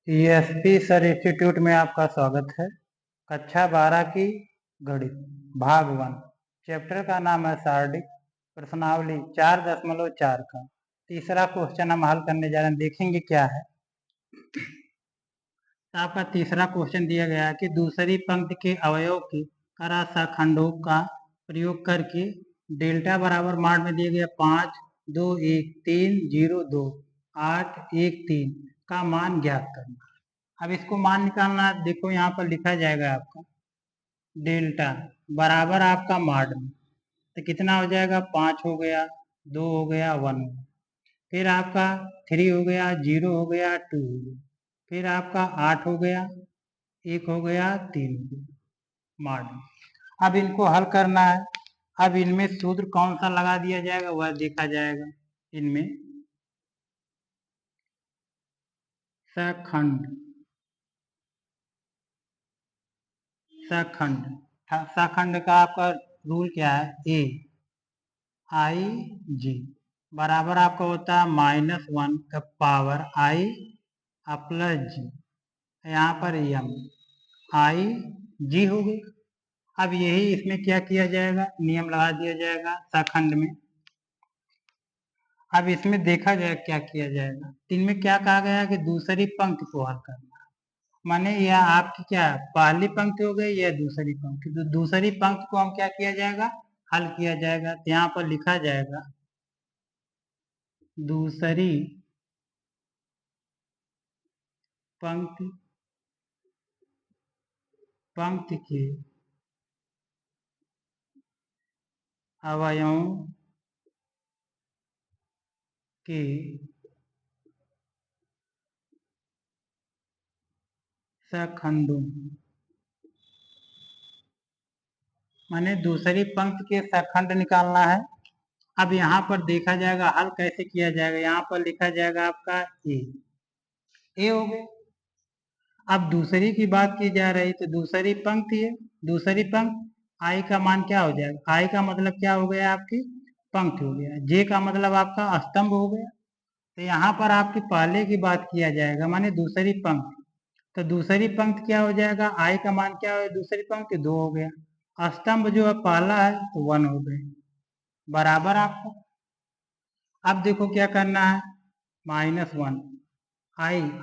ESP sir institute में आपका स्वागत है। कक्षा 12 की गणित भाग 1 चैप्टर का नाम है शारीरिक प्रश्नावली 4.4 का तीसरा क्वेश्चन हम हल करने जा रहे हैं। देखेंगे क्या है। तो आपका तीसरा क्वेश्चन दिया गया है कि दूसरी पंक्ति के अवयव के क्रमशःखंडों का प्रयोग करके डेल्टा बराबर मान में दिया गया 5, 2, 1, 3, 0, 2, 8, 1, 3 का मान ज्ञात करना। अब इसको मान निकालना है। देखो यहाँ पर लिखा जाएगा आपका डेल्टा बराबर आपका मॉड में, तो कितना हो जाएगा 5 हो गया, 2 हो गया, 1 हो गया, फिर आपका 3 हो गया, 0 हो गया, 2 हो गया, फिर आपका 8 हो गया, 1 हो गया, 3 हो गया मॉड में। अब इनको हल करना है। अब इनमें सूत्र कौन सा लगा दिया जाएगा वह देखा जाएगा। इनमें सखंड सखंड सखंड का आपका रूल क्या है, ए आई जी बराबर आपका होता है -1 का पावर आई प्लस जी, यहाँ पर एम आई जी हो गई। अब यही इसमें क्या किया जाएगा, नियम लगा दिया जाएगा सखंड में। अब इसमें देखा जाए क्या किया जाएगा। इनमें क्या कहा गया है कि दूसरी पंक्ति को हल करना, माने यह आपकी क्या पहली पंक्ति हो गई, यह दूसरी पंक्ति। तो दूसरी पंक्ति को हम क्या किया जाएगा, हल किया जाएगा। तो यहाँ पर लिखा जाएगा दूसरी पंक्ति के अवयवों के सखंडों, माने दूसरी पंक्ति के सखंड निकालना है। अब यहाँ पर देखा जाएगा हल कैसे किया जाएगा। यहाँ पर लिखा जाएगा आपका ए हो गया। अब दूसरी की बात की जा रही तो दूसरी पंक्ति है, दूसरी पंक्ति आई का मान क्या हो जाएगा, आई का मतलब क्या हो गया आपकी पंक्ति हो गया, जे का मतलब आपका स्तंभ हो गया। तो यहाँ पर आपकी पहले की बात किया जाएगा, माने दूसरी पंक्ति। तो दूसरी पंक्ति क्या हो जाएगा, आई का मान क्या हो, दूसरी पंक्ति 2 हो गया, स्तंभ जो है पहला है तो 1 हो गए बराबर आपको। अब देखो क्या करना है, -1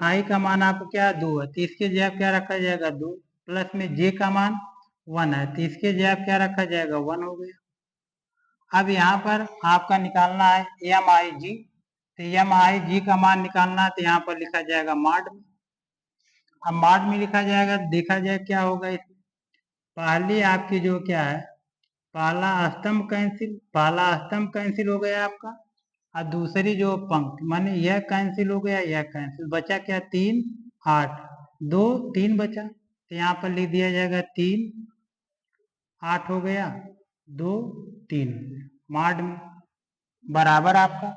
आई का मान आपको क्या 2 है, तो इसके जगह क्या रखा जाएगा 2, प्लस में जे का मान 1 है तो इसके जगह क्या रखा जाएगा 1 हो गया। अब यहाँ पर आपका निकालना है एम आई जी, तो एम आई जी का मान निकालना है तो यहाँ पर लिखा जाएगा मॉड में। अब मॉड में लिखा जाएगा, देखा जाए क्या होगा इसमें। पहली आपकी जो क्या है, पहला स्तंभ कैंसिल हो गया आपका, और दूसरी जो पंक्ति माने यह कैंसिल हो गया, यह कैंसिल, बचा क्या 3 8 2 3 बचा, तो यहाँ पर लिख दिया जाएगा 3 8 हो गया, 2 3 मॉड में बराबर आपका।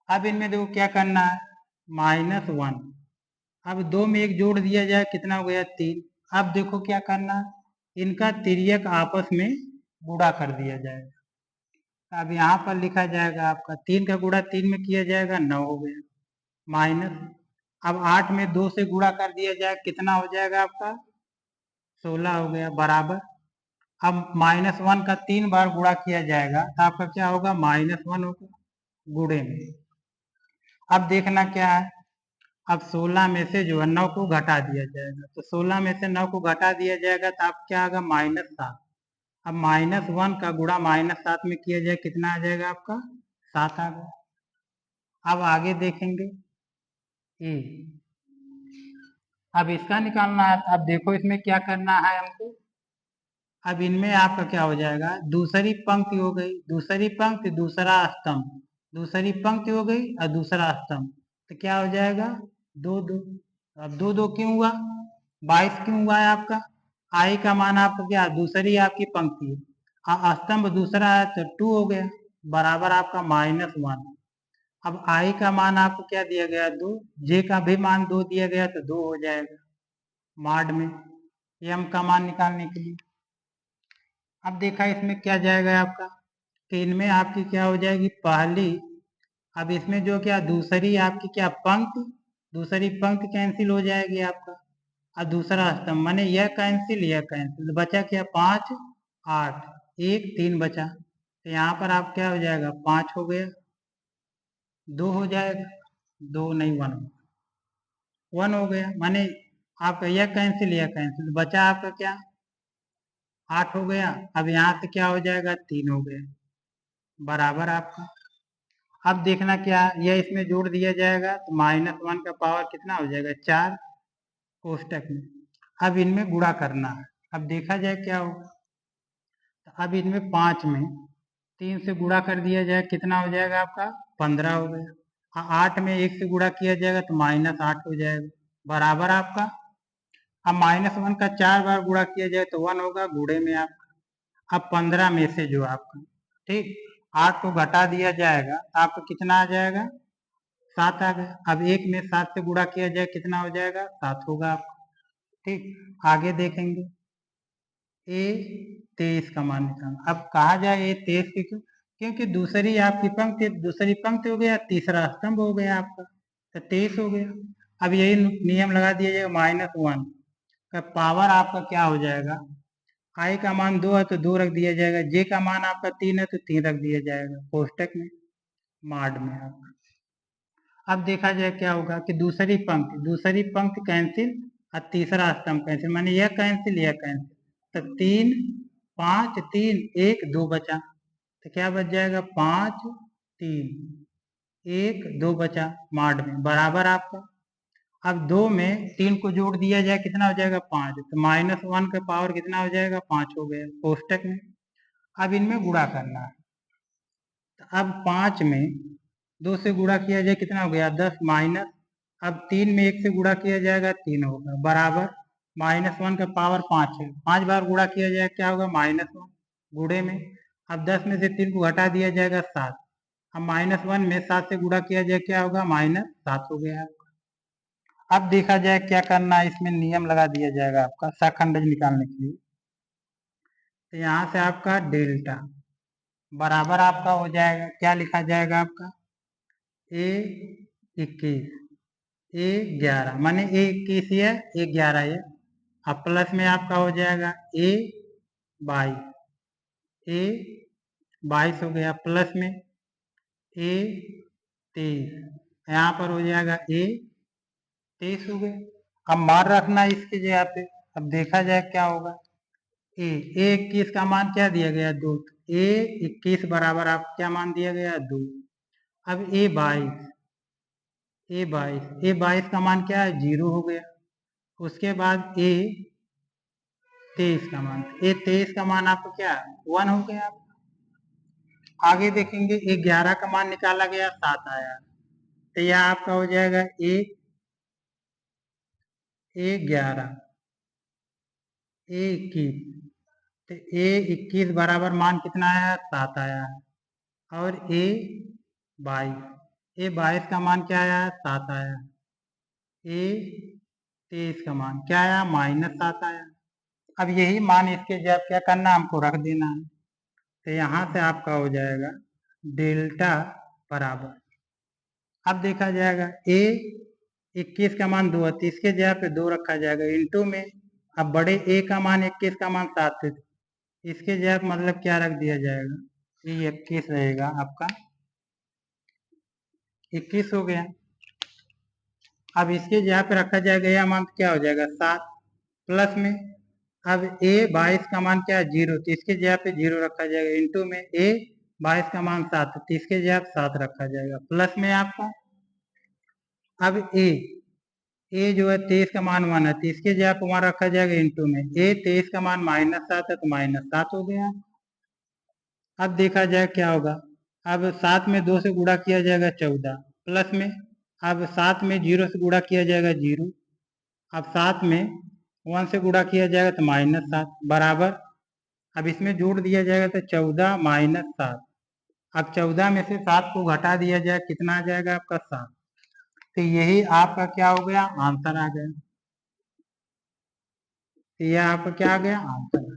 अब इनमें देखो क्या करना है, -1, अब 2 में 1 जोड़ दिया जाए कितना हो गया 3। अब देखो क्या करना है, इनका तिर्यक आपस में गुणा कर दिया जाएगा। अब यहाँ पर लिखा जाएगा आपका 3 का गुणा 3 में किया जाएगा 9 हो गया, माइनस अब 8 में 2 से गुणा कर दिया जाए कितना हो जाएगा आपका 16 हो गया बराबर। अब -1 का 3 बार गुणा किया जाएगा तो आपका क्या होगा -1 होगा गुणे में। अब देखना क्या है, अब 16 में से जो है 9 को घटा दिया जाएगा, तो 16 में से 9 को घटा दिया जाएगा तो आप क्या आएगा -7। अब -1 का गुणा -7 में किया जाए कितना आ जाएगा आपका 7 आ गया। अब आगे देखेंगे ए, अब इसका निकालना है। अब देखो इसमें क्या करना है हमको। अब इनमें आपका क्या हो जाएगा, दूसरी पंक्ति हो गई, दूसरी पंक्ति दूसरा स्तंभ, दूसरी पंक्ति हो गई और दूसरा स्तंभ, तो क्या हो जाएगा 2 2। अब 2 2 क्यों हुआ, 22 क्यों हुआ है आपका। आई का मान आपका क्या, दूसरी आपकी पंक्ति है, स्तंभ दूसरा है तो 2 हो गया बराबर आपका -1। अब आई का मान आपको क्या दिया गया 2, जे का भी मान 2 दिया गया तो 2 हो जाएगा मॉड में एम का मान निकालने के लिए। अब देखा इसमें क्या जाएगा आपका कि इनमें आपकी क्या हो जाएगी पहली, अब इसमें जो क्या दूसरी आपकी क्या पंक्ति दूसरी पंक्ति कैंसिल हो जाएगी आपका, और दूसरा स्तंभ माने यह कैंसिल, बचा क्या 5 8, 1 3 बचा, तो यहाँ पर आप क्या हो जाएगा 5 हो गया, 2 हो जाएगा, 2 नहीं 1 हो गया, माने आपका यह कैंसिल, बचा आपका क्या 8 हो गया। अब यहाँ से क्या हो जाएगा 3 हो गया, बराबर आपका। अब देखना क्या यह इसमें जोड़ दिया जाएगा तो -1 का पावर कितना हो जाएगा 4 कोष्टक में। अब इनमें गुणा करना है, अब देखा जाए क्या होगा। तो अब इनमें 5 में 3 से गुणा कर दिया जाए कितना हो जाएगा आपका 15 हो गया। 8 में 1 से गुणा किया जाएगा तो -8 हो जाएगा, बराबर आपका। अब -1 का 4 बार गुणा किया जाए तो 1 होगा, गुणे में आपका। अब 15 में से जो आपका ठीक 8 को घटा दिया जाएगा तो आपका कितना आ जाएगा 7 आ गया। अब 1 में 7 से गुणा किया जाए कितना हो जाएगा 7 होगा आपका। ठीक, आगे देखेंगे ए 23 का मान निकालना। अब कहा जाए ए 23 की क्यों, क्योंकि दूसरी आपकी पंक्ति हो गया, तीसरा स्तंभ हो गया आपका, तो 23 हो गया। अब यही नियम लगा दिया जाएगा, -1 का पावर आपका क्या हो जाएगा, आई का मान 2 है तो 2 रख दिया जाएगा, जे का मान आपका 3 है तो 3 रख दिया जाएगा कोष्टक में, माड में आपका। अब देखा जाए क्या होगा कि दूसरी पंक्ति कैंसिल और तीसरा स्तंभ कैंसिल, माने यह कैंसिल, तो 3 5 3 1 2 बचा, तो क्या बच जाएगा 5 3 1 2 बचा माड में, बराबर आपका। अब 2 में 3 को जोड़ दिया जाए कितना हो जाएगा 5, तो -1 का पावर कितना हो जाएगा 5 हो गया कोष्टक में। अब इनमें गुणा करना है, तो अब 5 में 2 से गुणा किया जाए कितना हो गया 10 माइनस, अब 3 में 1 से गुणा किया जाएगा 3 होगा, बराबर -1 का पावर 5 है, 5 बार गुणा किया जाए क्या होगा -1 गुणे में। अब 10 में से 3 को घटा दिया जाएगा 7, अब -1 में 7 से गुणा किया जाए क्या होगा -7 हो गया। अब देखा जाए क्या करना है, इसमें नियम लगा दिया जाएगा आपका शाखंडज निकालने के लिए। तो यहाँ से आपका डेल्टा बराबर आपका हो जाएगा, क्या लिखा जाएगा आपका ए 21 ए 11, माने ए 21 है ए 11 है। अब प्लस में आपका हो जाएगा ए 22 हो गया, प्लस में ए 23, यहाँ पर हो जाएगा ए 23 हो गया। अब मान रखना इसके जगह पे, अब देखा जाए क्या होगा ए 21 का मान क्या दिया गया 2, ए 21 बराबर आप क्या मान दिया गया 2। अब ए 22 का मान क्या है 0 हो गया। उसके बाद ए 23 का मान, ए 23 का मान आपको क्या 1 हो गया। आगे देखेंगे ए 11 का मान निकाला गया 7 आया, तो यह आपका हो जाएगा ए 11 ए 21, तो ए 21 बराबर मान कितना आया 7 आया है। और ए 22 का मान क्या आया 7 आया, ए 23 का मान क्या आया -7 आया। अब यही मान इसके जब क्या करना हमको रख देना है, तो यहाँ से आपका हो जाएगा डेल्टा बराबर। अब देखा जाएगा ए 21 का मान 2 है तो इसके जगह पे 2 रखा जाएगा इंटू में। अब बड़े ए का मान 21 का मान 7 है, इसके जगह मतलब क्या रख दिया जाएगा, ये 21 रहेगा आपका 21 हो गया। अब इसके जगह पे रखा जाएगा यह मान क्या हो जाएगा 7, प्लस में अब ए 22 का मान क्या है 0, तो इसके जगह पे 0 रखा जाएगा इंटू में ए 22 का मान 7, तो इसके जगह 7 रखा जाएगा, प्लस में आपका अब ए जो है 23 का मान 1 है तो इसके जगह पे वहां रखा जाएगा इंटू में ए 23 का मान -7 है तो -7 हो गया। अब देखा जाए क्या होगा, अब 7 में 2 से गुणा किया जाएगा 14, प्लस में अब 7 में 0 से गुणा किया जाएगा 0, अब 7 में 1 से गुणा किया जाएगा तो -7 बराबर। अब इसमें जोड़ दिया जाएगा तो 14 -7, अब 14 में से 7 को घटा दिया जाए कितना आ जाएगा आपका 7, तो यही आपका क्या हो गया आंसर आ गया, तो यह आपका क्या आ गया आंसर।